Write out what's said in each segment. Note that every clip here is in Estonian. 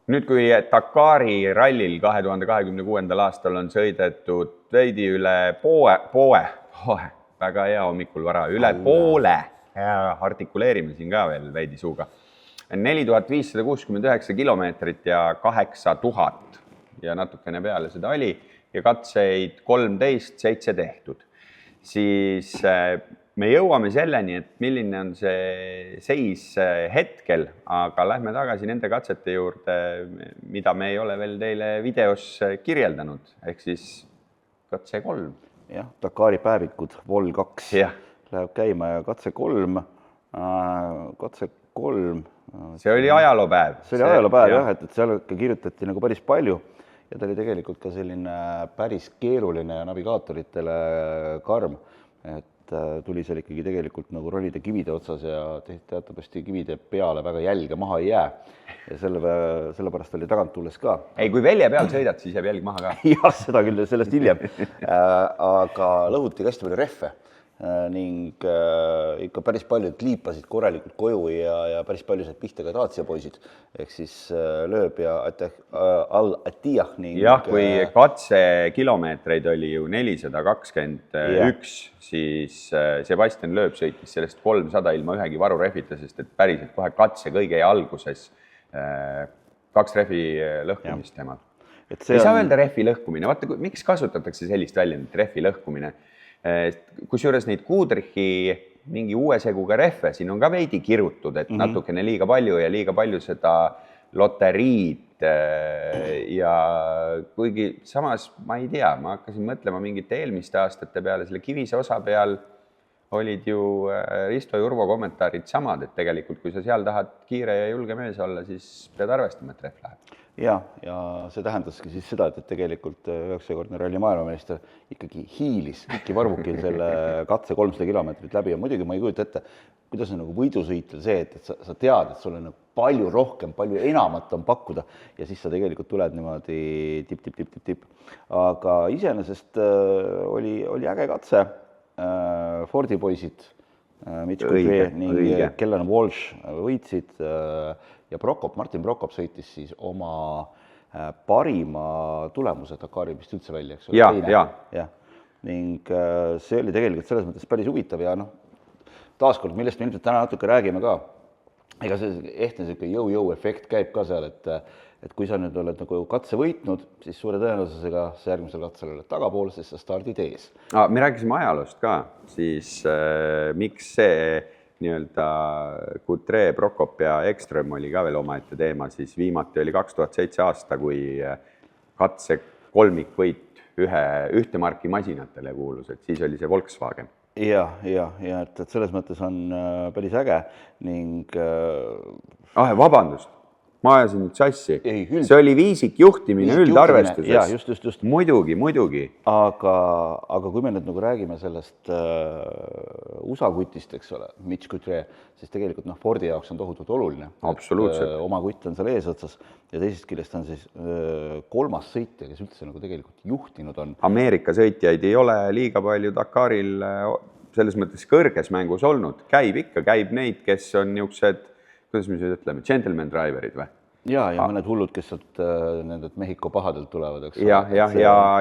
Nüüd, kui Dakari rallil 2026. aastal on sõidetud veidi üle väga hea hommikul vara, üle poole, artikuleerime siin ka veel veidi suuga, 4569 kilomeetrit ja 8000 ja natukene peale seda oli ja katseid 13-7 tehtud, siis me jõuame selleni, et milline on see seis hetkel, aga lähme tagasi nende katsete juurde, mida me ei ole veel teile videos kirjeldanud, ehk siis katse 3. Jah, Dakari päevikud, Vol 2 läheb käima ja katse 3. See oli ajaloopäev. See oli ajaloopäev jah, et seal kirjutati nagu päris palju ja ta oli tegelikult ka selline päris keeruline navigaatoritele karm, et tuli seal ikkagi tegelikult nagu ronida kivide otsas ja teatavasti kivide peale väga jälge maha ei jää. Ja sellepärast oli tagant tulles ka. Ei, kui välja peal sõidad, siis jääb jälg maha ka. Jah, seda küll sellest hiljem. Aga lõhuti hästi palju rehve ning ikka päris paljud liipasid korralikult koju ja päris palju said pihta ka Dacia poisid, ehk siis Lööb ja Al-Attiyah ning... Jah, kui katse kilomeetreid oli ju 421, siis Sebastian Lööb sõitis sellest 300 ilma ühegi varurehvita, sest et päriselt kohe katse kõige alguses 2 rehvi lõhkumist temal. Ei saa öelda rehvi lõhkumine, vaata, miks kasutatakse sellist väljendit, rehvi lõhkumine. Kusjuures neid Goodrichi mingi uue seguga rehve, siin on ka veidi kirutud, et natukene liiga palju ja liiga palju seda loteriid ja kuigi samas ma ei tea, ma hakkasin mõtlema mingite eelmiste aastate peale, selle kivise osa peal olid ju Risto Jurvo kommentaarid samad, et tegelikult kui sa seal tahad kiire ja julge mees olla, siis pead arvestama, et rehv läheb. Ja see tähendaski siis seda, et tegelikult 9-kordne ralli maailmameister ikkagi hiilis Kiki Varvukil selle katse 300 kilomeetrit läbi ja muidugi ma ei kujuta ette, kuidas on nagu võidusõitel see, et sa tead, et sul on palju rohkem, palju enamat on pakkuda ja siis sa tegelikult tuled niimoodi tipp. Aga iseenesest oli äge katse, Fordi poisid, Mitch Couture ning Kellen Walsh võitsid ja Martin Prokop sõitis siis oma parima tulemuse Dakari vist üldse välja, eks ole? Ja. Ning see oli tegelikult selles mõttes päris huvitav ja taaskord, millest me ilmselt täna natuke räägime ka, ega see ehtne jõu efekt käib ka seal, et kui sa nüüd oled nagu katse võitnud, siis suure tõenäosusega sa järgmisel katsel oled tagapool, sest sa stardid ees. Me rääkisime ajaloost ka, siis miks see nii-öelda Couture, Prokop ja Ekström oli ka veel omaette teema, siis viimati oli 2007 aasta, kui katse kolmikvõit ühte marki masinatele kuulus, et siis oli see Volkswagen. Ja, et selles mõttes on päris äge ning... Vabandust, ma ajasin nüüd sassi. See oli viisik juhtimine üldarvestuses. Ja, just. Muidugi. Aga kui me nüüd nagu räägime sellest USA kutist, eks ole, Mitch Couture, siis tegelikult Fordi jaoks on tohutult oluline. Absoluutselt. Oma kutt on seal eesotsas ja teisest küljest on siis 3. sõitja, kes üldse nagu tegelikult juhtinud on. Ameerika sõitjaid ei ole liiga palju Dakaril selles mõttes kõrges mängus olnud. Käib neid, kes on niisugused, kuidas me ütleme, gentleman driverid või? Ja mõned hullud, kes nendelt Mehhiko pahadelt tulevad. Ja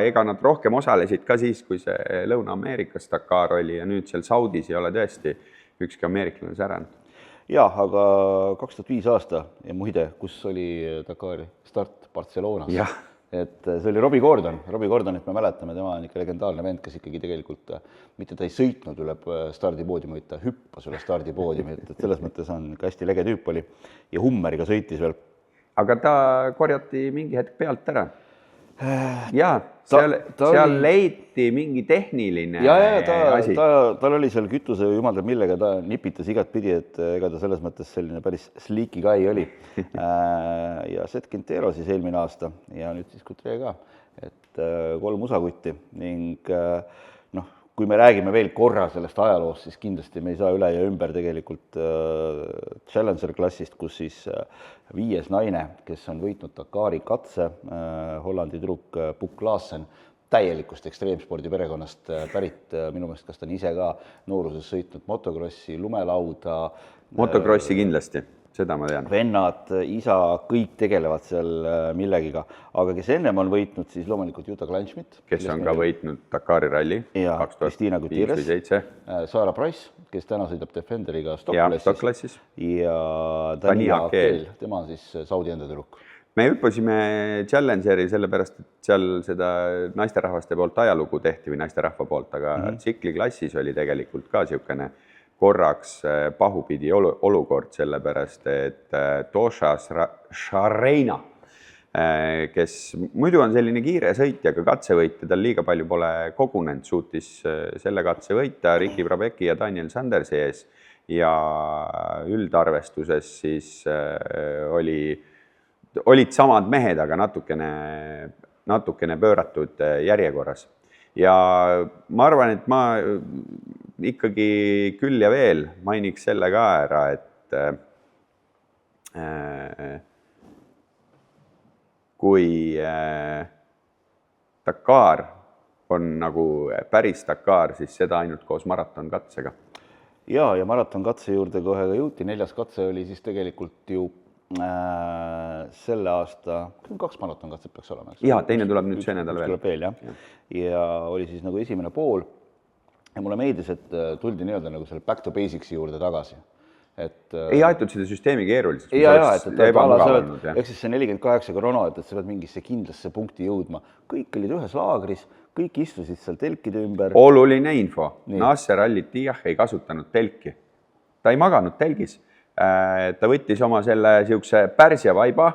ega nad rohkem osalesid ka siis, kui see Lõuna-Ameerikas Dakar oli ja nüüd seal Saudis ei ole tõesti ükski ameeriklane säranud. Ja, aga 2005 aasta ja muide, kus oli Dakari start Barcelonas. Ja. Et see oli Robbie Gordonit me mäletame, tema on ikka legendaarne vend, kes ikkagi tegelikult mitte ta ei sõitnud üle stardipoodiumi, vaid ta hüppas üle stardipoodiumi, et selles mõttes on hästi lege tüüp oli ja Hummeriga sõitis veel. Aga ta korjati mingi hetk pealt ära. Ja, seal leiti mingi tehniline asi. Tal oli seal kütuse jumalda, millega ta nipitas igat pidi, et ega ta selles mõttes selline päris sleeki guy oli. Ja Seth Quintero siis eelmine aasta ja nüüd siis Couture ka, et 3 USA-kutti ning kui me räägime veel korra sellest ajaloost, siis kindlasti me ei saa üle ja ümber tegelikult Challenger klassist, kus siis 5. naine, kes on võitnud Dakari katse, Hollandi tüdruk Puk Klaassen, täielikust ekstreemspordi perekonnast pärit, minu meelest kas ta on ise ka nooruses sõitnud motokrossi, lumelauda. Motokrossi kindlasti. seda ma tean. Vennad, isa, kõik tegelevad seal millegiga, aga kes ennem on võitnud, siis loomulikult Jutta Kleinschmidt. Kes on ka võitnud Dakari ralli 2005 Sarah Price, kes täna sõidab Defenderiga Stockklassis. Ja Dania Akeel, tema on siis Saudi enda tüdruk. Me hüppasime Challengeri sellepärast, et seal seda naisterahvaste poolt ajalugu tehti või naisterahva poolt, aga tsikliklassis oli tegelikult ka niisugune korraks pahupidi olukord, sellepärast et Tosha Šareina, kes muidu on selline kiire sõitja, aga katsevõitja, tal liiga palju pole kogunenud, suutis selle katse võita Ricky Brabecki ja Daniel Sandersi ees ja üldarvestuses siis olid samad mehed, aga natukene pööratud järjekorras. Ja ma arvan, et ma ikkagi küll ja veel mainiks selle ka ära, et kui Dakar on nagu päris Dakar, siis seda ainult koos maratonkatsega. Ja maratonkatse juurde kohe jõuti, 4. katse oli siis tegelikult ju selle aasta, 2 maratonkatset peaks olema. Ja teine tuleb nüüd see nädal veel. Ja oli siis nagu esimene pool ja mulle meeldis, et tuldi nii-öelda nagu selle back to basics'i juurde tagasi. Ei aetud seda süsteemi keeruliseks. Eks siis see 48 krono, et sa pead mingisse kindlasse punkti jõudma. Kõik olid ühes laagris, kõik istusid seal telkide ümber. Oluline info. Nasser Al-Attiyah ei kasutanud telki. Ta ei maganud telgis. Ta võttis oma selle siukse pärsja vaiba,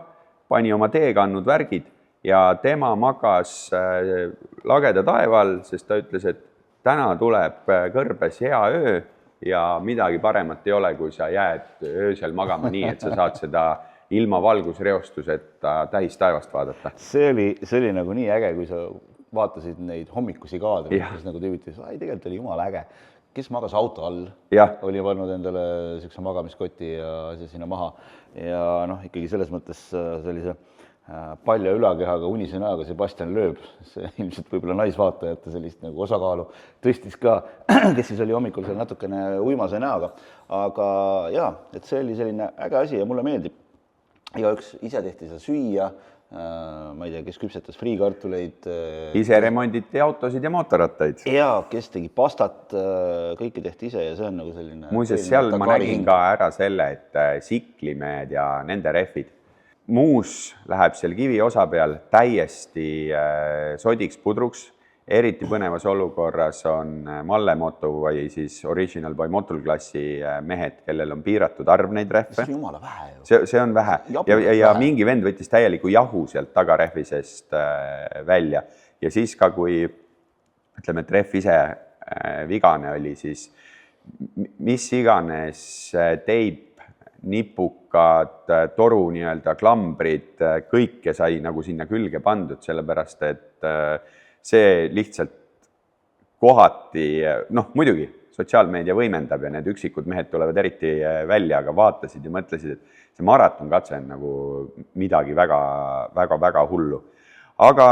pani oma teekannud värgid ja tema magas lageda taeval, sest ta ütles, et täna tuleb kõrbes hea öö ja midagi paremat ei ole, kui sa jääd öösel magama nii, et sa saad seda ilma valgusreostuseta täis taevast vaadata. See oli nagu nii äge, kui sa vaatasid neid hommikusi kaadreid, kes nagu tüübitis, tegelikult oli jumal äge. Kes magas auto all, oli pannud endale siukse magamiskoti ja asja sinna maha. Ja ikkagi selles mõttes sellise palja ülakehaga unise näoga Sebastian Loeb, see ilmselt võib-olla naisvaatajate sellist nagu osakaalu tõstis ka, kes siis oli hommikul seal natukene uimase näoga. Aga et see oli selline äge asi ja mulle meeldib. Igaüks ise tehti seda süüa, ma ei tea, kes küpsetas friikartuleid. Ise remonditi autosid ja mootorrattaid. Ja kes tegi pastat, kõike tehti ise ja see on nagu selline... Muuseas, seal ma nägin ka ära selle, et siklimehed ja nende rehvid. Muus läheb seal kivi osa peal täiesti sodiks pudruks. Eriti põnevas olukorras on Mallemoto või siis Original by Motul klassi mehed, kellel on piiratud arv neid rehve. See on jumala vähe ju. See on vähe. Ja mingi vend võttis täieliku jahu sealt tagarehvisest välja. Ja siis ka, kui ütleme, et rehv ise vigane oli, siis mis iganes teip, nipukad, toru nii-öelda klambrid, kõike sai nagu sinna külge pandud, sellepärast, et see lihtsalt kohati, muidugi sotsiaalmeedia võimendab ja need üksikud mehed tulevad eriti välja, aga vaatasid ja mõtlesid, et see maratonkatse on nagu midagi väga hullu. Aga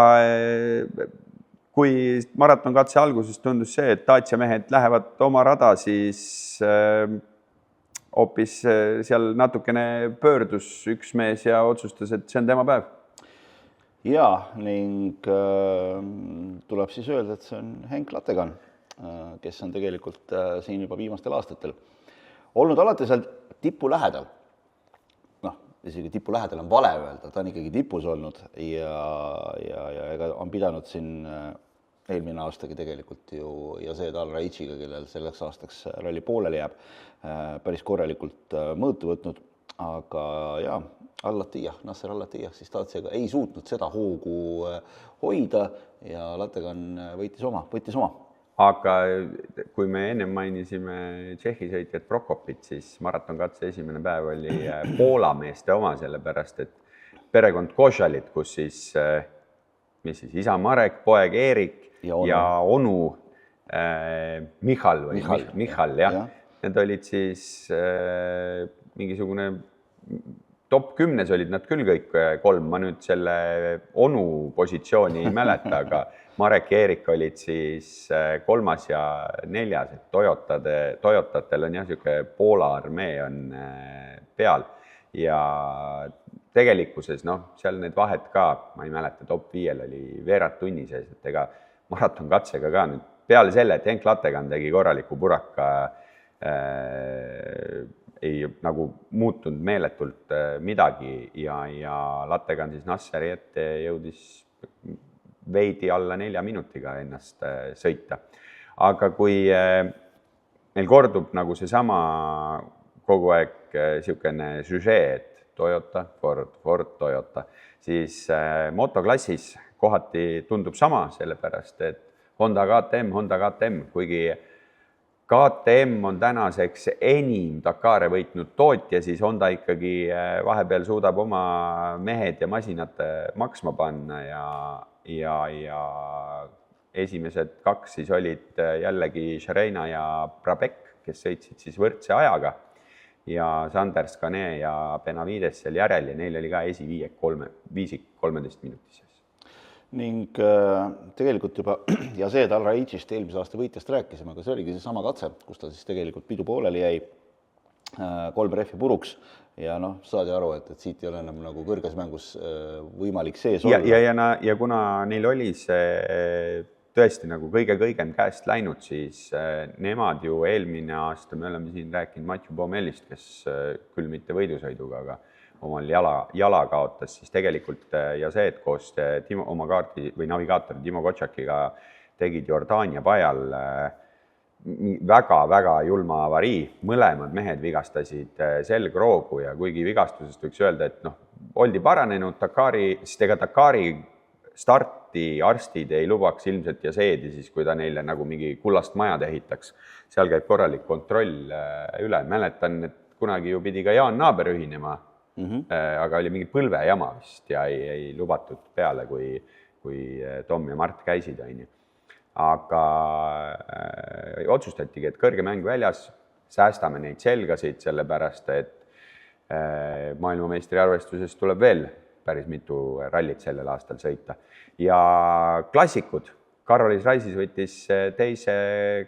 kui maratonkatse alguses tundus see, et Dacia mehed lähevad oma rada, siis hoopis seal natukene pöördus üks mees ja otsustas, et see on tema päev. Ja, ning tuleb siis öelda, et see on Henk Lattegan, kes on tegelikult siin juba viimastel aastatel olnud alati seal tipu lähedal. Isegi tipu lähedal on vale öelda, ta on ikkagi tipus olnud ja on pidanud siin eelmine aastagi tegelikult ju ja see Tal Raichiga, kellel selleks aastaks ralli pooleli jääb, päris korralikult mõõtu võtnud, aga Nasser Al-Attiyah siis Daciaga ei suutnud seda hoogu hoida ja Lattegan võttis oma. Aga kui me ennem mainisime Tšehhi sõitjat Prokopit, siis maratonkatse esimene päev oli Poola meeste oma, sellepärast, et perekond Košalit, kus siis, isa Marek, poeg Eerik ja onu Michal, need olid siis mingisugune top 10 olid nad küll kõik 3, ma nüüd selle onu positsiooni ei mäleta, aga Marek ja Eerik olid siis 3. ja 4, et Toyotatel on niisugune Poola armee on peal ja tegelikkuses seal need vahed ka, ma ei mäleta, top 5 oli veerand tunni sees, et ega maratonkatsega ka nüüd peale selle, et Henk Lattegan tegi korraliku puraka, ei nagu muutunud meeletult midagi ja Lattegan siis Nasseri ette jõudis veidi alla 4 minutiga ennast sõita. Aga kui meil kordub nagu seesama kogu aeg niisugune süžee, et Toyota, Ford, Toyota, siis motoklassis kohati tundub sama, sellepärast et Honda KTM, kuigi KTM on tänaseks enim Dakare võitnud tootja, siis Honda ikkagi vahepeal suudab oma mehed ja masinad maksma panna ja esimesed 2 siis olid jällegi Šareina ja Brabek, kes sõitsid siis võrdse ajaga ja Sanders, Canet ja Benavides seal järel ja neil oli ka esiviiek 13 minuti sees. Ning tegelikult juba ja see Al-Raidžist eelmise aasta võitjast rääkisime, aga see oligi seesama katse, kus ta siis tegelikult pidu pooleli jäi 3 rehvi puruks ja saadi aru, et siit ei ole enam nagu kõrges mängus võimalik sees olla. Ja kuna neil oli see tõesti nagu kõige-kõigem käest läinud, siis nemad ju eelmine aasta, me oleme siin rääkinud Mathieu Baumellist, kes küll mitte võidusõiduga, aga omal jala kaotas, siis tegelikult ja see, et koos oma kaardi või navigaatori Timo Kotšakiga tegid Jordaania pajal väga-väga julma avarii, mõlemad mehed vigastasid selgroogu ja kuigi vigastusest võiks öelda, et oldi paranenud sest ega Dakari starti arstid ei lubaks ilmselt ja seedi siis, kui ta neile nagu mingi kullast majad ehitaks. Seal käib korralik kontroll üle. Mäletan, et kunagi ju pidi ka Jaan Naaber ühinema, aga oli mingi põlvejama vist ja ei lubatud peale, kui Tom ja Mart käisid. Aga otsustatigi, et kõrge mäng väljas, säästame neid selgasid, sellepärast, et maailmameistri arvestuses tuleb veel päris mitu rallit sellel aastal sõita. Ja klassikud. Carrolis Raisis võttis teise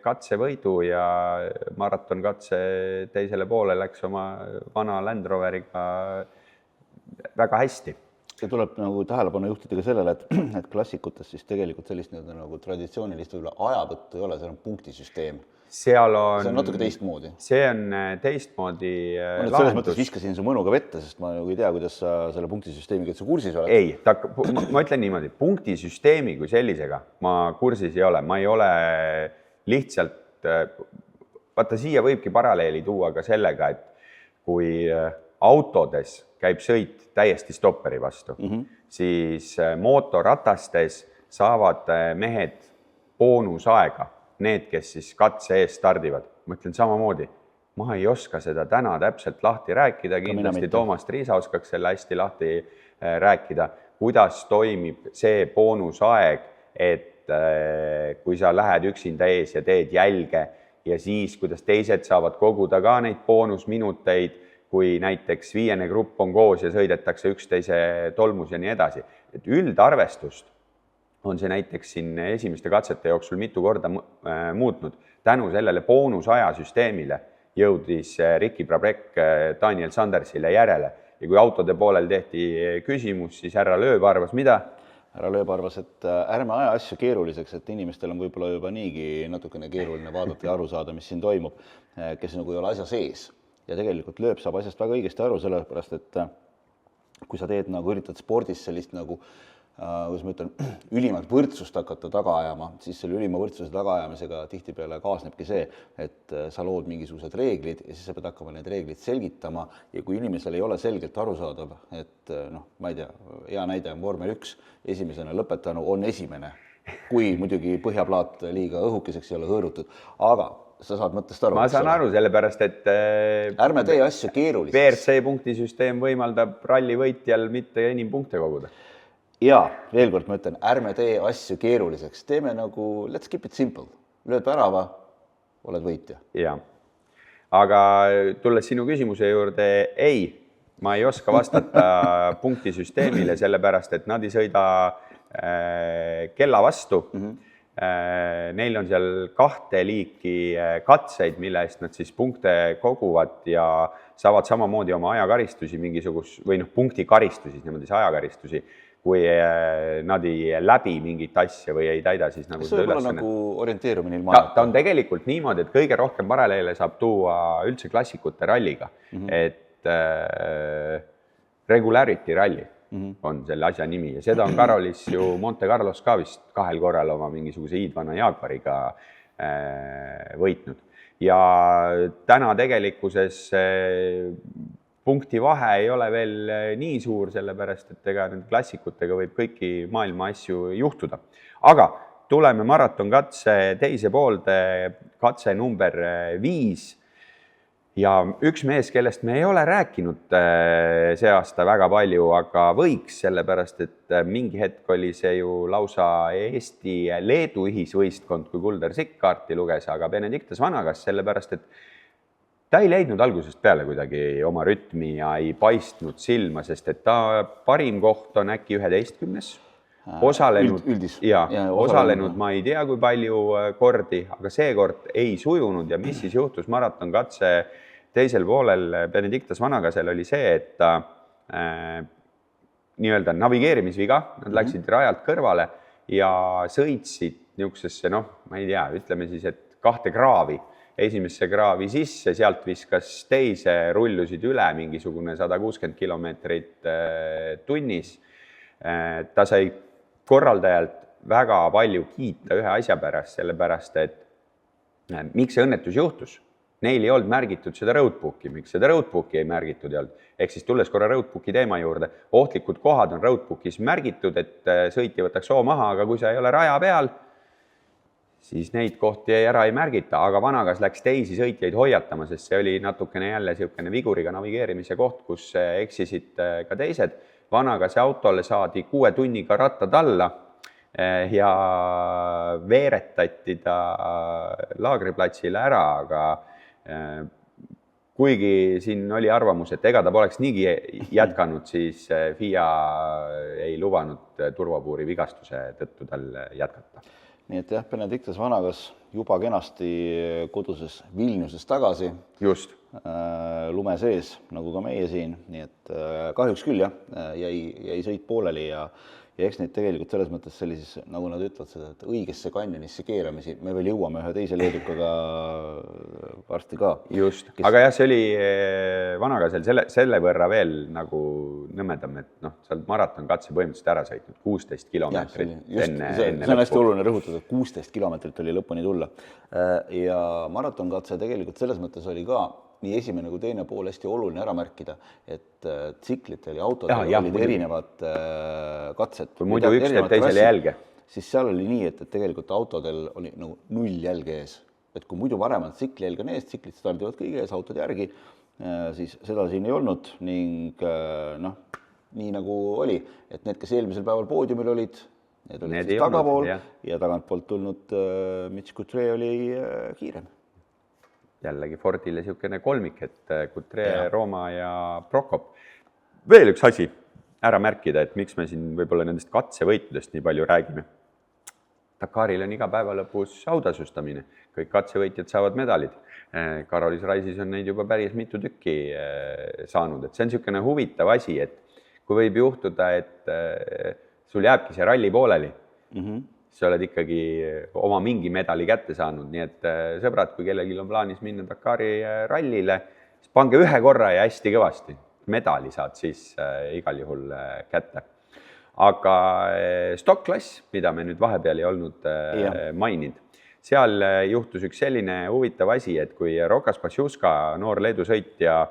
katsevõidu ja maratonkatse teisele poole läks oma vana Land Roveriga väga hästi. Ja tuleb nagu tähelepanu juhtida ka sellele, et klassikutes siis tegelikult sellist nagu traditsioonilist ajavõttu ei ole, see on punktisüsteem. See on natuke teistmoodi. See on teistmoodi lahendus. Selles mõttes viskasin su mõnuga vette, sest ma ei tea, kuidas sa selle punktisüsteemiga kursis oled. Ei, ma ütlen niimoodi, punktisüsteemi kui sellisega ma kursis ei ole. Ma ei ole lihtsalt, vaata siia võibki paralleeli tuua ka sellega, et kui autodes käib sõit täiesti stopperi vastu, siis mootorratastes saavad mehed boonusaega. Need, kes siis katse ees stardivad. Ma ütlen samamoodi, ma ei oska seda täna täpselt lahti rääkida, kindlasti Toomas Triisa oskaks selle hästi lahti rääkida, kuidas toimib see boonusaeg, et kui sa lähed üksinda ees ja teed jälge ja siis, kuidas teised saavad koguda ka neid boonusminuteid, kui näiteks 5. grupp on koos ja sõidetakse üksteise tolmus ja nii edasi. Et üldarvestust on see näiteks siin esimeste katsete jooksul mitu korda muutnud. Tänu sellele boonusaja süsteemile jõudis Ricky Brabek Daniel Sandersile järele. Ja kui autode poolel tehti küsimus, siis härra Lööb arvas mida? Härra Lööb arvas, et ärme aja asju keeruliseks, et inimestel on võib-olla juba niigi natukene keeruline vaadata ja aru saada, mis siin toimub, kes nagu ei ole asja sees. Ja tegelikult Lööb saab asjast väga õigesti aru, sellepärast, et kui sa teed nagu üritad spordis sellist nagu kuidas ma ütlen, ülimat võrdsust hakata taga ajama, siis selle ülima võrdsuse taga ajamisega tihtipeale kaasnebki see, et sa lood mingisugused reeglid ja siis sa pead hakkama need reeglid selgitama ja kui inimesel ei ole selgelt arusaadav, et ma ei tea, hea näide on vormel 1, esimesena lõpetanu on esimene, kui muidugi põhjaplaat liiga õhukeseks ei ole hõõrutud, aga sa saad mõttest aru. Ma saan aru, sellepärast, et ärme tee asju keeruliseks. WRC punktisüsteem võimaldab ralli võitjal mitte enim punkte koguda. Ja veel kord ma ütlen, ärme tee asju keeruliseks. Teeme nagu, let's keep it simple. Lööd värava, oled võitja. Ja. Aga tulles sinu küsimuse juurde, ei, ma ei oska vastata punktisüsteemile, sellepärast, et nad ei sõida kella vastu. Neil on seal 2 liiki katseid, mille eest nad siis punkte koguvad ja saavad samamoodi oma ajakaristusi või punktikaristusi, niimoodi ajakaristusi, kui nad ei läbi mingit asja või ei täida siis nagu seda ülesannet. Nagu orienteerumine ilma ajata? Ta on tegelikult niimoodi, et kõige rohkem paralleele saab tuua üldse klassikute ralliga, et regularity ralli on selle asja nimi ja seda on Karolis ju Monte Carlos ka vist 2 korral oma mingisuguse hiidvana Jaguariga võitnud. Ja täna tegelikkuses punkti vahe ei ole veel nii suur, sellepärast, et ega nende klassikutega võib kõiki maailma asju juhtuda. Aga tuleme maratonkatse teise poolde, katse number 5. Ja üks mees, kellest me ei ole rääkinud see aasta väga palju, aga võiks, sellepärast, et mingi hetk oli see ju lausa Eesti-Leedu ühisvõistkond, kui Kuldar Sikk kaarti luges, aga Benedictas Vanagas, sellepärast, et ta ei leidnud algusest peale kuidagi oma rütmi ja ei paistnud silma, sest et ta parim koht on äkki 11. Osalenud ma ei tea, kui palju kordi, aga seekord ei sujunud ja mis siis juhtus maratonkatse teisel poolel Benedictas Vanagasel oli see, et ta nii-öelda navigeerimisviga, nad läksid rajalt kõrvale ja sõitsid niisugusesse, ma ei tea, ütleme siis, et 2 kraavi. Esimesse kraavi sisse, sealt viskas teise, rullusid üle mingisugune 160 kilomeetrit tunnis. Ta sai korraldajalt väga palju kiita ühe asja pärast, sellepärast, et miks see õnnetus juhtus? Neil ei olnud märgitud seda roadbooki, miks seda roadbooki ei märgitud ei olnud. Ehk siis tulles korra roadbooki teema juurde, ohtlikud kohad on roadbookis märgitud, et sõitja võtaks soo maha, aga kui sa ei ole raja peal, siis neid kohti ära ei märgita, aga Vanagas läks teisi sõitjaid hoiatama, sest see oli natukene jälle niisugune viguriga navigeerimise koht, kus eksisid ka teised. Vanagase autole saadi 6 tunniga rattad alla ja veeretati ta laagriplatsile ära, aga kuigi siin oli arvamus, et ega ta poleks niigi jätkanud, siis FIA ei lubanud turvapuuri vigastuse tõttu tal jätkata. Nii et jah, Benedictas Vanagas juba kenasti koduses Vilniuses tagasi. Just. Lume sees, nagu ka meie siin. Nii et kahjuks küll jah, jäi sõit pooleli ja eks neid tegelikult selles mõttes sellises, nagu nad ütlevad seda, et õigesse kanjonisse keeramisi, me veel jõuame ühe teise leedukaga varsti ka. Just, aga jah, see oli Vanagasel selle võrra veel nagu nõmedam, et seal maratonkatse põhimõtteliselt ära sõitnud 16 kilomeetrit enne lõppu. See on hästi oluline rõhutada, et 16 kilomeetrit oli lõpuni tulla. Ja maratonkatse tegelikult selles mõttes oli ka nii esimene kui teine pool hästi oluline ära märkida, et tsiklitel ja autodel olid erinevad katsed. Kui muidu üks teeb teisele jälge. Siis seal oli nii, et tegelikult autodel oli nagu 0 jälge ees. Et kui muidu varem on tsikli jälg on ees, tsiklid stardivad kõige ees, autod järgi, siis seda siin ei olnud ning nii nagu oli, et need, kes eelmisel päeval poodiumil olid, need olid siis tagapool ja tagantpoolt tulnud Mitch Coutre oli kiirem. Jällegi Fordile niisugune kolmik, et Coutre, Rooma ja Prokop. Veel üks asi ära märkida, et miks me siin võib-olla nendest katsevõitudest nii palju räägime. Dakaril on iga päeva lõpus autasustamine. Kõik katsevõitjad saavad medalid. Karolis Raisis on neid juba päris mitu tükki saanud. Et see on niisugune huvitav asi, et kui võib juhtuda, et sul jääbki see ralli pooleli, sa oled ikkagi oma mingi medali kätte saanud, nii et sõbrad, kui kellelgi on plaanis minna Dakari rallile, siis pange ühe korra ja hästi kõvasti. Medali saad siis igal juhul kätte. Aga stock-klass, mida me nüüd vahepeal ei olnud maininud, seal juhtus üks selline huvitav asi, et kui Rokas Pasiuska, noor Leedu sõitja,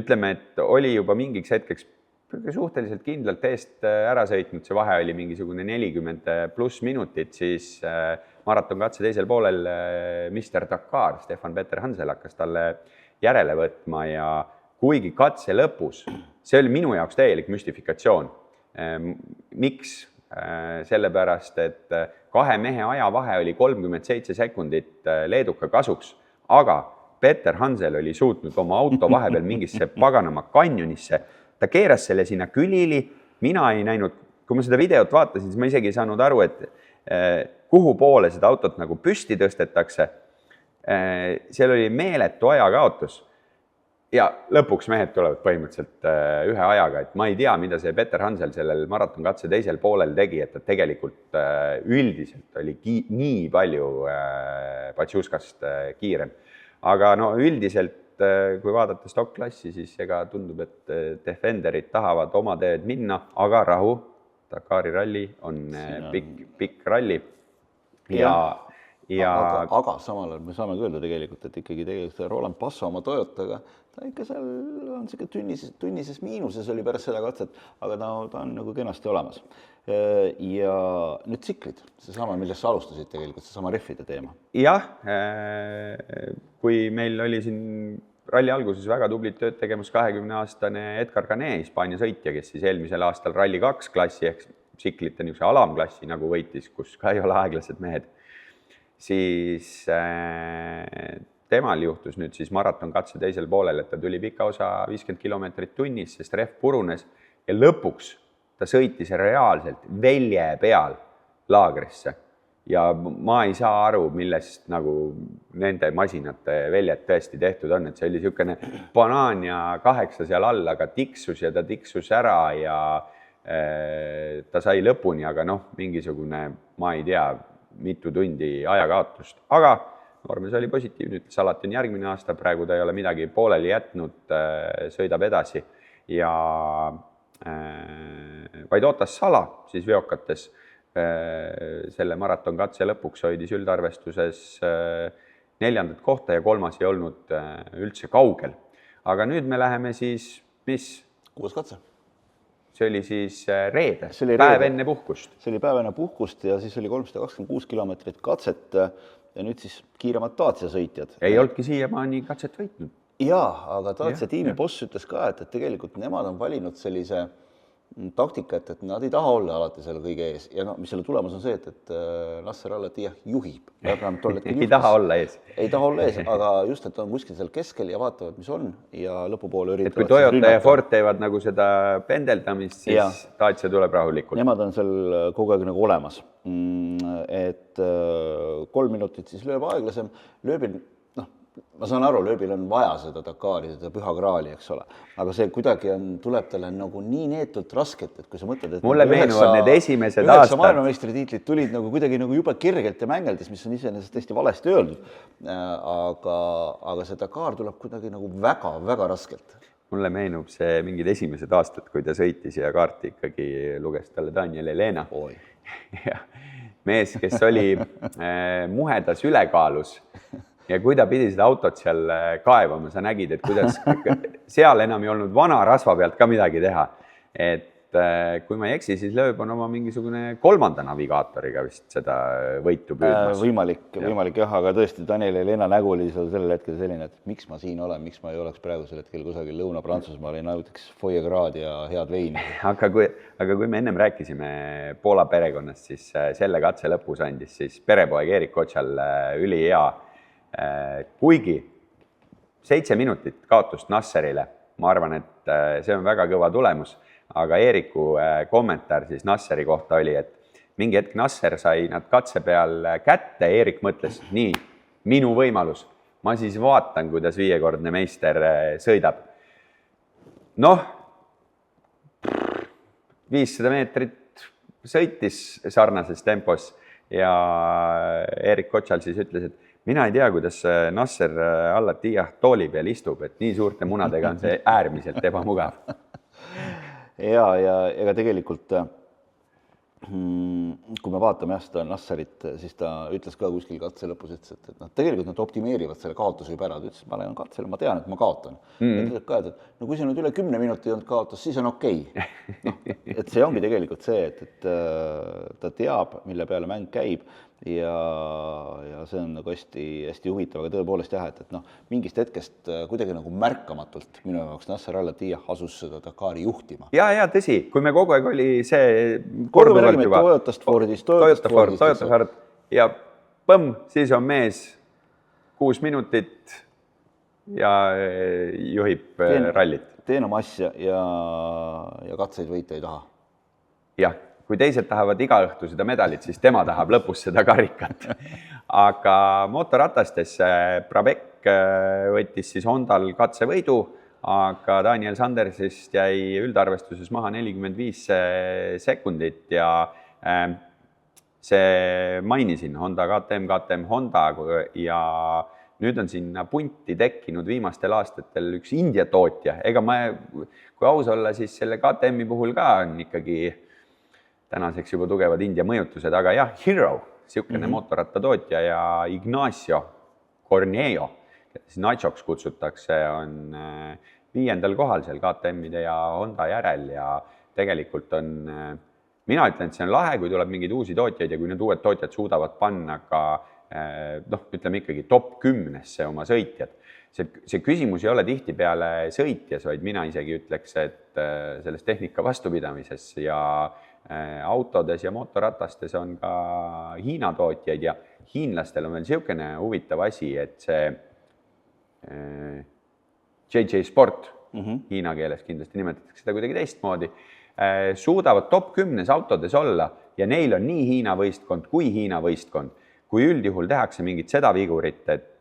ütleme, et oli juba mingiks hetkeks suhteliselt kindlalt eest ära sõitnud, see vahe oli mingisugune 40+ minutit, siis maratonkatse teisel poolel Mr. Dakar, Stefan-Peter Hansel hakkas talle järele võtma ja kuigi katse lõpus, see oli minu jaoks täielik müstifikatsioon. Miks? Sellepärast, et 2 mehe ajavahe oli 37 sekundit leeduka kasuks, aga Peter Hansel oli suutnud oma auto vahepeal mingisse paganama kanjonisse. Ta keeras selle sinna külili, mina ei näinud, kui ma seda videot vaatasin, siis ma isegi ei saanud aru, kuhu poole seda autot nagu püsti tõstetakse. Seal oli meeletu ajakaotus ja lõpuks mehed tulevad põhimõtteliselt ühe ajaga, et ma ei tea, mida see Peter Hansel sellel maratonkatse teisel poolel tegi, et ta tegelikult üldiselt oli nii palju Patšuskast kiirem. Aga no üldiselt, kui vaadata stokk-klassi, siis ega tundub, et Defenderid tahavad oma teed minna, aga rahu, Dakari ralli on pikk ralli aga samal ajal me saame öelda tegelikult, et ikkagi tegelikult Roland Passo oma Toyotaga, ta ikka seal on siuke tunnises miinuses oli pärast seda katset, aga ta on nagu kenasti olemas. Ja nüüd tsiklid, seesama, millest sa alustasid tegelikult, seesama rehvide teema. Jah, kui meil oli siin ralli alguses väga tublit tööd tegemas 20-aastane Edgar Canet, Hispaania sõitja, kes siis eelmisel aastal Rally 2 klassi ehk tsiklite niisuguse alamklassi nagu võitis, kus ka ei ole aeglased mehed, siis temal juhtus nüüd siis maratonkatse teisel poolel, et ta tuli pika osa 50 kilomeetrit tunnis, sest rehv purunes ja lõpuks ta sõitis reaalselt velje peal laagrisse. Ja ma ei saa aru, millest nagu nende masinate väljad tõesti tehtud on, et see oli niisugune banaan ja 8 seal all, aga tiksus ja ta tiksus ära ja ta sai lõpuni, aga noh, mingisugune, ma ei tea, mitu tundi ajakaotust, aga noormees oli positiivne, ütles alati on järgmine aasta, praegu ta ei ole midagi pooleli jätnud, sõidab edasi ja vaid ootas Sala siis veokates selle maratonkatse lõpuks hoidis üldarvestuses 4. kohta ja 3. ei olnud üldse kaugel. Aga nüüd me läheme siis, mis? 6. katse. See oli siis reede, päev enne puhkust. See oli päev enne puhkust ja siis oli 326 kilomeetrit katset ja nüüd siis kiiremad Dacia sõitjad. Ei olnudki siiamaani katset võitnud. Jaa, aga Dacia tiimi boss ütles ka, et tegelikult nemad on valinud sellise taktika, et nad ei taha olla alati seal kõige ees ja no, mis selle tulemus on see, et Nasser Al-Attiyah juhib. Ei taha olla ees. Ei taha olla ees, aga just, et on kuskil seal keskel ja vaatavad, mis on ja lõpupoole üritavad. Et kui Toyota ja Ford teevad nagu seda pendeldamist, siis Dacia tuleb rahulikult. Nemad on seal kogu aeg nagu olemas. Et 3 minutit siis lööb aeglasem. Lööbil, ma saan aru, lööbil on vaja seda Dakari, seda püha kraali, eks ole. Aga see kuidagi tuleb talle nagu nii neetult rasket, et kui sa mõtled, et mulle meenuvad need esimesed aastad. 9 maailmameistritiitlit tulid nagu kuidagi nagu jube kergelt ja mängeldes, mis on iseenesest hästi valesti öeldud. Aga see Dakar tuleb kuidagi nagu väga raskelt. Mulle meenub see mingid esimesed aastad, kui ta sõitis ja kaarti ikkagi luges talle Daniel Elena. Mees, kes oli muhedas ülekaalus ja kui ta pidi seda autot seal kaevama, sa nägid, et kuidas seal enam ei olnud vana rasva pealt ka midagi teha. Et kui ma ei eksi, siis Lööb on oma mingisugune 3. navigaatoriga vist seda võitu püüdmas. Võimalik jah, aga tõesti Daniel Elena nägu oli sellel hetkel selline, et miks ma siin olen, miks ma ei oleks praegusel hetkel kusagil Lõuna-Prantsusmaal ja nautiks foiegraad ja head veini. Aga kui me ennem rääkisime Poola perekonnast, siis selle katse lõpus andis siis perepoeg Erik Kotsal üli hea. Kuigi 7 minutit kaotust Nasserile, ma arvan, et see on väga kõva tulemus, aga Eeriku kommentaar siis Nasseri kohta oli, et mingi hetk Nasser sai nad katse peal kätte, Eerik mõtles, nii, minu võimalus, ma siis vaatan, kuidas 5-kordne meister sõidab. Noh, 500 meetrit sõitis sarnases tempos ja Erik Kotsal siis ütles, et mina ei tea, kuidas Nasser Al-Attiyah tooli peal istub, et nii suurte munadega on see äärmiselt ebamugav. Ja ega tegelikult, kui me vaatame seda Nasserit, siis ta ütles ka kuskil katse lõpus, et tegelikult nad optimeerivad selle kaotuse juba ära. Ta ütles, et ma lähen katsele, ma tean, et ma kaotan. Ta ütles ka, et no kui see nüüd üle 10 minuti ei olnud kaotus, siis on okei. Et see ongi tegelikult see, et ta teab, mille peale mäng käib ja see on nagu hästi huvitav, aga tõepoolest jah, et mingist hetkest kuidagi nagu märkamatult minu jaoks Nasser Al-Attiyah asus seda Dakari juhtima. Ja tõsi, kui me kogu aeg oli see korduvalt juba Toyota Ford ja põmm, siis on mees 6 minutit ja juhib rallit. Teen oma asja ja katseid võita ei taha. Jah, kui teised tahavad iga õhtu seda medalit, siis tema tahab lõpus seda karikat. Aga mootorratastes Brabec võttis siis Hondal katsevõidu, aga Daniel Sandersist jäi üldarvestuses maha 45 sekundit ja see mainisin Honda KTM Honda ja nüüd on sinna punti tekkinud viimastel aastatel üks India tootja. Ega ma, kui aus olla, siis selle KTM-i puhul ka on ikkagi tänaseks juba tugevad India mõjutused, aga jah, Hero, siukene mootorrattatootja ja Ignacio Cornejo, siis Nachoks kutsutakse, on 5. kohal seal KTM-ide ja Honda järel ja tegelikult on, mina ütlen, et see on lahe, kui tuleb mingeid uusi tootjaid ja kui need uued tootjad suudavad panna ka ütleme ikkagi top 10-sse oma sõitjad. See küsimus ei ole tihtipeale sõitjas, vaid mina isegi ütleks, et selles tehnika vastupidamises ja autodes ja mootorratastes on ka Hiina tootjaid ja hiinlastel on veel siukene huvitav asi, et see JJ Sport, hiina keeles kindlasti nimetatakse seda kuidagi teistmoodi, suudavad top 10 autodes olla ja neil on nii Hiina võistkond kui Hiina võistkond. Kui üldjuhul tehakse mingit seda vigurit, et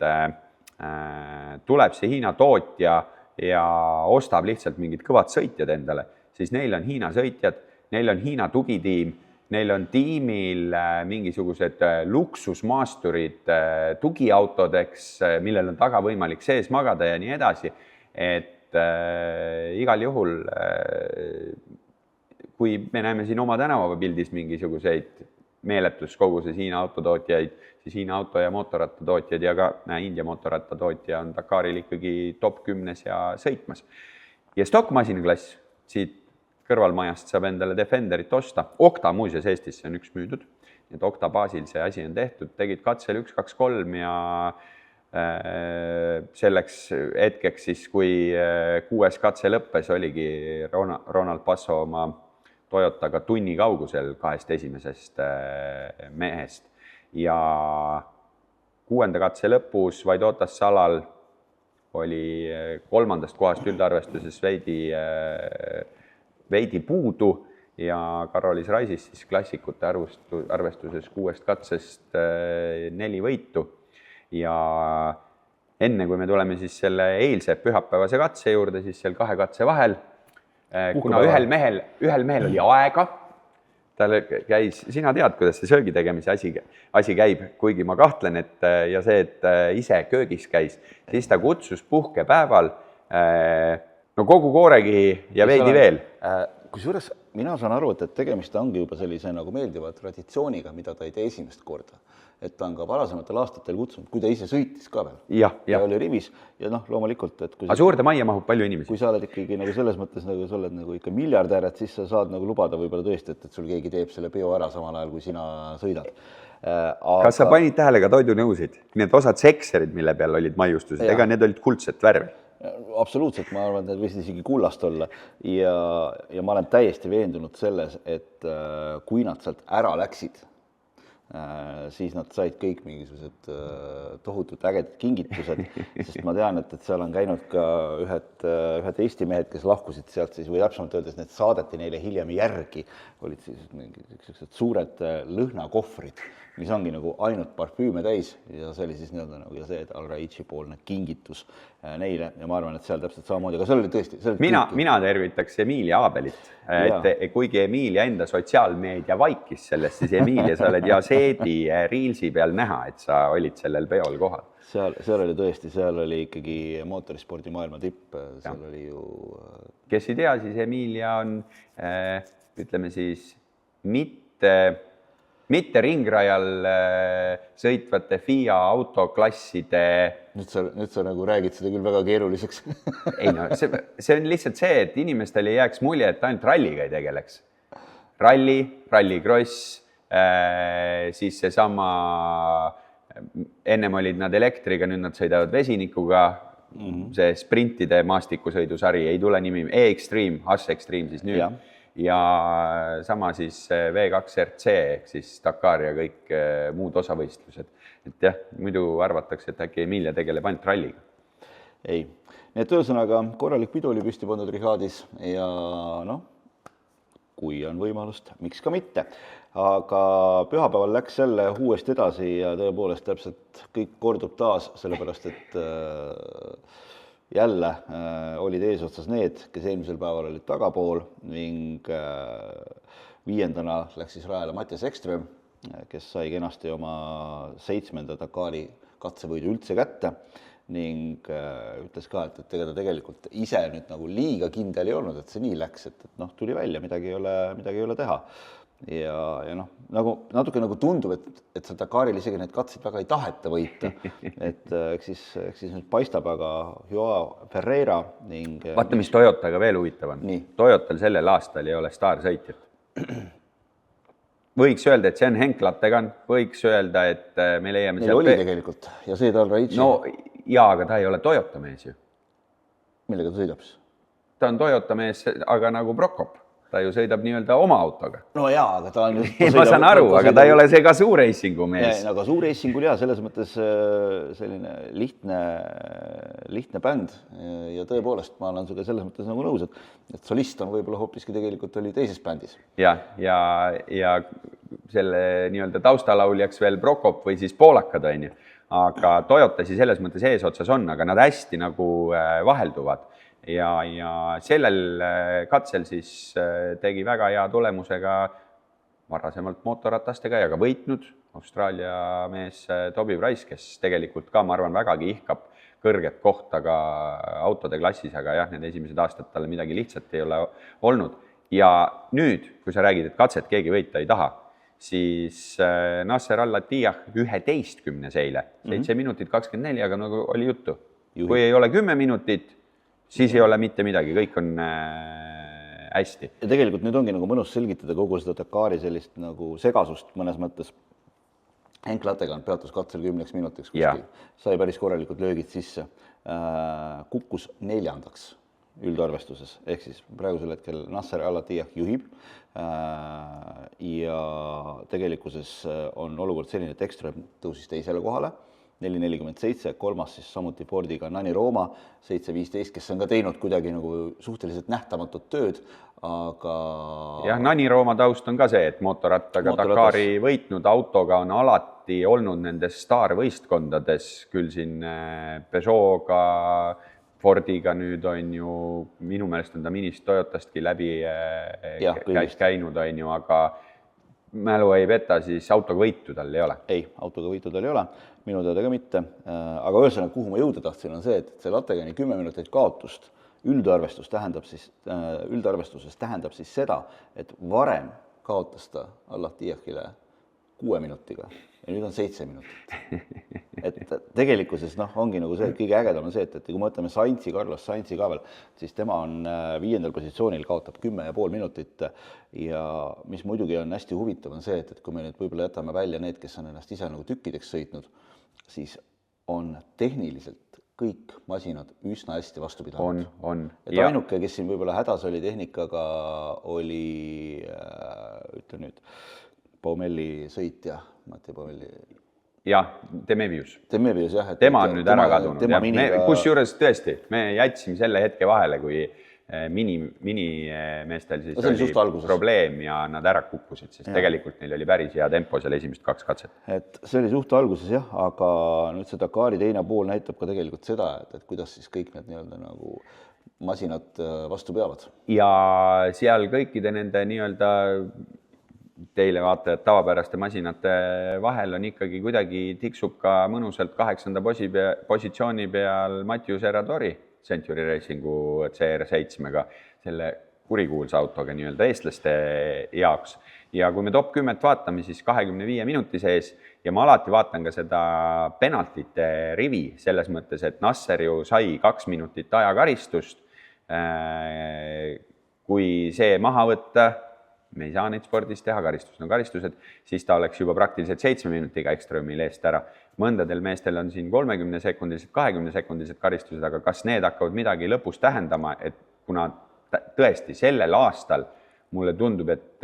tuleb see Hiina tootja ja ostab lihtsalt mingid kõvad sõitjad endale, siis neil on Hiina sõitjad, neil on Hiina tugitiim, neil on tiimil mingisugused luksusmaasturid tugiautodeks, millel on taga võimalik sees magada ja nii edasi. Et igal juhul, kui me näeme siin oma tänavapildis mingisuguseid meeletuskoguses Hiina autotootjaid, siis Hiina auto- ja mootorrattatootjaid ja ka India mootorrattatootja on Dakaril ikkagi top 10 ja sõitmas. Ja stokkmasinaklass siit kõrvalmajast saab endale Defenderit osta. Okta muuseas Eestisse on üks müüdud. Et Okta baasil see asi on tehtud. Tegid katsel 1, 2, 3 ja selleks hetkeks siis, kui 6. katse lõppes, oligi Ronald Passo oma Toyotaga tunni kaugusel 2 esimesest mehest. Ja 6. katse lõpus Vaidotas Salal oli 3. kohast üldarvestuses veidi puudu ja Karol-Liis Raisis siis klassikute arvestuses 6 katsest 4 võitu. Ja enne, kui me tuleme siis selle eilse pühapäevase katse juurde, siis seal 2 katse vahel, kuna ühel mehel oli aega, tal käis, sina tead, kuidas see söögi tegemise asi käib, kuigi ma kahtlen, et ja see, et ise köögis käis, siis ta kutsus puhkepäeval kogu koorekihi ja veidi veel. Kusjuures mina saan aru, et tegemist ongi juba sellise nagu meeldiva traditsiooniga, mida ta ei tee esimest korda. Et ta on ka varasematel aastatel kutsunud, kui ta ise sõitis ka veel. Ja oli rivis ja loomulikult, et aga suurde majja mahub palju inimesi. Kui sa oled ikkagi nagu selles mõttes, nagu sa oled nagu ikka miljardär, et siis sa saad nagu lubada võib-olla tõesti, et sul keegi teeb selle peo ära samal ajal, kui sina sõidad. Kas sa panid tähele ka toidunõusid? Need osad sekserid, mille peal olid maiustused, ega need olid kuldset värvi? Absoluutselt, ma arvan, et need võisid isegi kullast olla ja ma olen täiesti veendunud selles, et kui nad sealt ära läksid, siis nad said kõik mingisugused tohutult ägedad kingitused, sest ma tean, et seal on käinud ka ühed Eesti mehed, kes lahkusid sealt siis, või täpsemalt öeldes, need saadeti neile hiljem järgi, olid siis mingid suured lõhnakohvrid, mis ongi nagu ainult parfüüme täis ja see oli siis nagu ja see Al-Raichi poolne kingitus neile ja ma arvan, et seal täpselt samamoodi, aga see oli tõesti. Mina tervitaks Emilia Aabelit, et kuigi Emilia enda sotsiaalmeedia vaikis sellest, siis Emilia, sa oled Jaseedi Reelsi peal näha, et sa olid sellel peol kohal. Seal oli tõesti, seal oli ikkagi mootorispordi maailma tipp, seal oli ju... Kes ei tea, siis Emilia on, ütleme siis, mitte ringrajal sõitvate FIA autoklasside... Nüüd sa nagu räägid seda küll väga keeruliseks. Ei no, see on lihtsalt see, et inimestel ei jääks mulje, et ainult ralliga ei tegeleks. Rallikross, siis seesama, ennem olid nad elektriga, nüüd nad sõidavad vesinikuga, see sprintide maastikusõidusari, ei tule nimi, E-Extreme, As-Extreme siis nüüd. Ja sama siis V2RC ehk siis Dakar ja kõik muud osavõistlused. Et jah, muidu arvatakse, et äkki Emilia tegeleb ainult ralliga. Ei. Nii et ühesõnaga korralik pidu oli püsti pandud Rihadis ja kui on võimalust, miks ka mitte. Aga pühapäeval läks jälle uuesti edasi ja tõepoolest täpselt kõik kordub taas, sellepärast et jälle olid eesotsas need, kes eelmisel päeval olid tagapool ning viiendana läks siis rajale Mattias Ekström, kes sai kenasti oma 7. Dakari katsevõidu üldse kätte ning ütles ka, et ega ta tegelikult ise nüüd nagu liiga kindel ei olnud, et see nii läks, et noh, tuli välja, midagi ei ole teha. Ja noh, nagu natuke nagu tundub, et seal Dakaril isegi need katseid väga ei taheta võita, et eks siis nüüd paistab, aga Joao Ferreira ning vaata, mis Toyotaga veel huvitav on. Toyotal sellel aastal ei ole staarsõitjat. Võiks öelda, et see on Henk Lattegan, võiks öelda, et me leiame neil oli tegelikult ja see tal Raitsi. No jaa, aga ta ei ole Toyota mees ju. Millega ta sõidab siis? Ta on Toyota mees, aga nagu Prokop. Ta ju sõidab nii-öelda oma autoga. No jaa, aga ta on just... Ma saan aru, aga ta ei ole see ka suurreisingu mees. Aga suurreisingul jah, selles mõttes selline lihtne bänd ja tõepoolest ma olen sulle selles mõttes nagu nõus, et solist on võib-olla hoopiski tegelikult oli teises bändis. Ja selle nii-öelda taustalauljaks veel Prokop või siis poolakad on ju. Aga Toyota siis selles mõttes eesotsas on, aga nad hästi nagu vahelduvad. Ja sellel katsel siis tegi väga hea tulemusega varasemalt mootorratastega ja ka võitnud Austraalia mees Toby Price, kes tegelikult ka, ma arvan, vägagi ihkab kõrget kohta ka autode klassis, aga jah, need esimesed aastad talle midagi lihtsalt ei ole olnud. Ja nüüd, kui sa räägid, et katset keegi võita ei taha, siis Nasser Al-Attiyah 11 eile, 7 minutit 24, aga nagu oli juttu. Kui ei ole 10 minutit, siis ei ole mitte midagi, kõik on hästi. Ja tegelikult nüüd ongi nagu mõnus selgitada kogu seda Dakari sellist nagu segasust mõnes mõttes. Henk Lattegan peatus katsel 10 minutiks kuskil, sai päris korralikud löögid sisse, kukkus 4. üldarvestuses, ehk siis praegusel hetkel Nasser Al-Attiyah juhib ja tegelikkuses on olukord selline, et Ekström tõusis teisele kohale, 4.47, kolmas siis samuti Fordiga Nani Rooma, 7.15, kes on ka teinud kuidagi nagu suhteliselt nähtamatut tööd, aga... Jah, Nani Rooma taust on ka see, et mootorrattaga Dakari võitnud autoga on alati olnud nendes staarvõistkondades, küll siin Peugeot'ga, Fordiga nüüd on ju, minu meelest on ta Minist Toyotastki läbi käinud, on ju, aga mälu ei peta, siis autoga võitu tal ei ole. Ei, autoga võitu tal ei ole, minu teada ka mitte. Aga ühesõnaga, kuhu ma jõuda tahtsin, on see, et see Lattegani 10 minutit kaotust üldarvestuses tähendab siis seda, et varem kaotas ta Al-Attiyahile 6 minutiga ja nüüd on 7 minutit. Et tegelikkuses ongi nagu see, et kõige ägedam on see, et kui me mõtleme Carlos Sainzi ka veel, siis tema on 5. positsioonil, kaotab 10,5 minutit ja mis muidugi on hästi huvitav on see, et kui me nüüd võib-olla jätame välja need, kes on ennast ise nagu tükkideks sõitnud, siis on tehniliselt kõik masinad üsna hästi vastu pidanud. Et ainuke, kes siin võib-olla hädas oli tehnikaga, oli, ütle nüüd, Paumelli sõitja, Matti Paumelli. Jah, Demevius. Demevius, jah. Tema on nüüd ära kadunud. Kus juures tõesti, me jätsime selle hetke vahele, kui minimeestel siis oli probleem ja nad ära kukkusid, sest tegelikult neil oli päris hea tempo seal esimest 2 katset. Et see oli suht alguses jah, aga nüüd see Dakari teine pool näitab ka tegelikult seda, et kuidas siis kõik need nii-öelda nagu masinad vastu peavad. Ja seal kõikide nende nii-öelda teile vaatajad tavapäraste masinate vahel on ikkagi kuidagi tiksub ka mõnusalt 8. positsiooni peal Mathieu Serradori Century Racingu CR7-ga, selle kurikuulsa autoga nii-öelda eestlaste jaoks. Ja kui me top 10 vaatame, siis 25 minuti sees ja ma alati vaatan ka seda penaltite rivi selles mõttes, et Nasser ju sai 2 minutit ajakaristust. Kui see maha võtta, me ei saa neid spordis teha, karistused, siis ta oleks juba praktiliselt 7 minutiga Ekströmil eest ära. Mõndadel meestel on siin 30-sekundilised, 20-sekundilised karistused, aga kas need hakkavad midagi lõpus tähendama, et kuna tõesti sellel aastal mulle tundub, et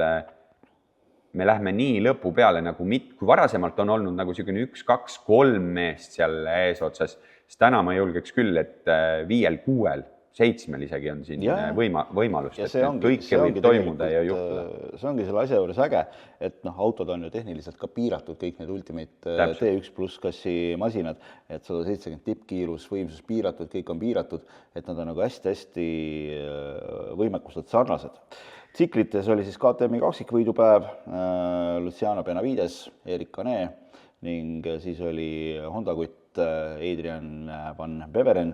me lähme nii lõpu peale, nagu kui varasemalt on olnud nagu selline 1, 2, 3 meest seal eesotsas, siis täna ma julgeks küll, et 5-6 7 isegi on siin võimalust, ja et kõike võib toimuda ja juhtuda. See ongi selle asja juures äge, et autod on ju tehniliselt ka piiratud, kõik need Ultimate T1 pluss klassi masinad, et 170 tippkiirus, võimsus piiratud, kõik on piiratud, et nad on nagu hästi-hästi võimekuselt sarnased. Tsiklites oli siis KTM-i kaksikvõidupäev, Luciano Benavides, Erik Kane ning siis oli Honda kutt Adrian Van Beveren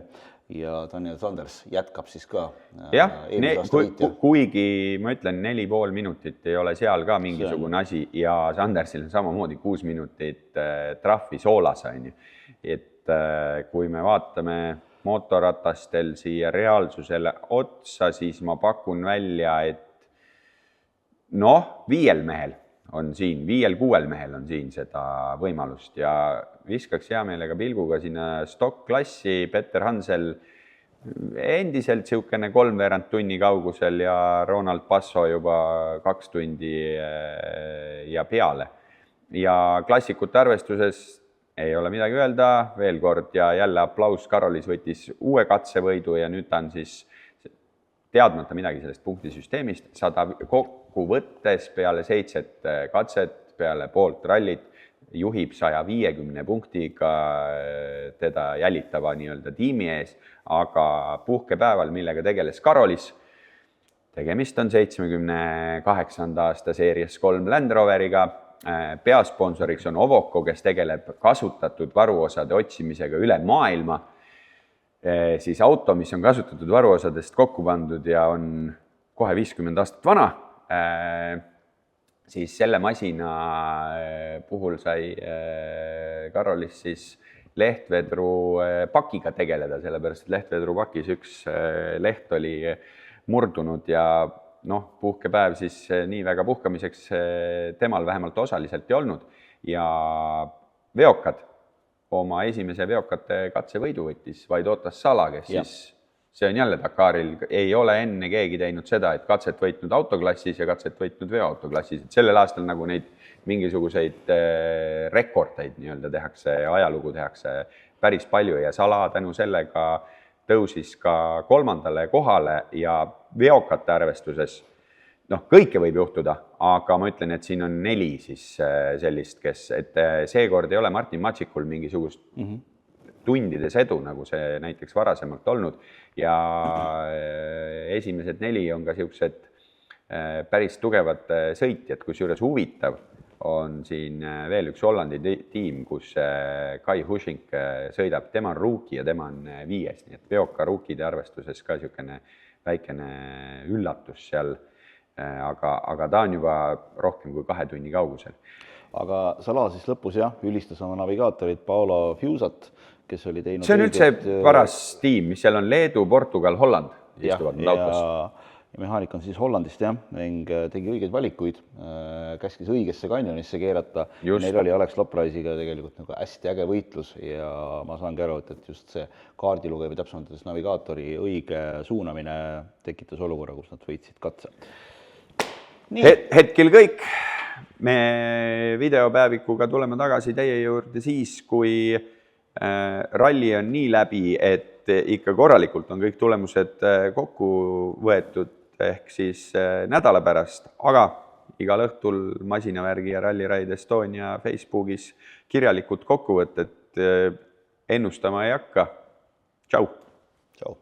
ja Daniel Sanders jätkab siis ka. Jah, kuigi ma ütlen 4,5 minutit ei ole seal ka mingisugune asi ja Sandersil on samamoodi 6 minutit trahvi soolas, on ju. Et kui me vaatame mootorratastel siia reaalsusele otsa, siis ma pakun välja, et 5 mehel on siin, 5-6 mehel on siin seda võimalust ja viskaks hea meelega pilguga sinna stock-klassi. Peter Hansel endiselt siukene 3/4 tunni kaugusel ja Ronald Basso juba 2 tundi ja peale. Ja klassikute arvestuses ei ole midagi öelda, veel kord ja jälle aplaus, Karolis võttis uue katsevõidu ja nüüd ta on siis teadmata midagi sellest punktisüsteemist, kokkuvõttes peale 7 katset, peale poolt rallit, juhib 150 punktiga teda jälitava tiimi ees, aga puhkepäeval, millega tegeles Karolis, tegemist on 78. aasta seerias 3 Land Roveriga, peasponsoriks on Ovoko, kes tegeleb kasutatud varuosade otsimisega üle maailma, siis auto, mis on kasutatud varuosadest kokku pandud ja on kohe 50 aastat vana, siis selle masina puhul sai Karolis siis lehtvedru pakiga tegeleda, sellepärast et lehtvedru pakis üks leht oli murdunud ja puhkepäev siis nii väga puhkamiseks temal vähemalt osaliselt ei olnud ja veokad oma esimese veokate katsevõidu võttis vaid Otas Sala, kes siis, see on jälle Dakaril, ei ole enne keegi teinud seda, et katset võitnud autoklassis ja katset võitnud veoautoklassis, et sellel aastal nagu neid mingisuguseid rekordeid tehakse, ajalugu tehakse päris palju ja Sala tänu sellega tõusis ka 3. kohale ja veokate arvestuses, kõike võib juhtuda, aga ma ütlen, et siin on 4 siis sellist, et seekord ei ole Martin Matsikul mingisugust tundides edu, nagu see näiteks varasemalt olnud ja esimesed 4 on ka siuksed päris tugevad sõitjad, kusjuures huvitav on siin veel üks Hollandi tiim, kus Kai Hushink sõidab, tema on rookie ja tema on 5, nii et veoka rookide arvestuses ka siukene väikene üllatus seal. Aga ta on juba rohkem kui 2 tunni kaugusel. Aga Sala siis lõpus ülistas oma navigaatorit Paolo Fiusat, kes oli teinud... See on üldse paras tiim, mis seal on Leedu, Portugal, Holland istuvad nüüd autos. Ja mehaanik on siis Hollandist ning tegi õigeid valikuid, käskis õigesse kanjonisse keerata. Neil oli Alex Lopraisiga tegelikult nagu hästi äge võitlus ja ma saangi aru, et just see kaardilugeja või täpsemalt navigaatori õige suunamine tekitas olukorra, kus nad võitsid katse. Hetkel kõik. Me videopäevikuga tuleme tagasi teie juurde siis, kui ralli on nii läbi, et ikka korralikult on kõik tulemused kokku võetud ehk siis nädala pärast, aga igal õhtul Masinavärgi ja Rally Ride Estonia Facebookis kirjalikud kokkuvõtted ennustama ei hakka. Tšau! Tšau!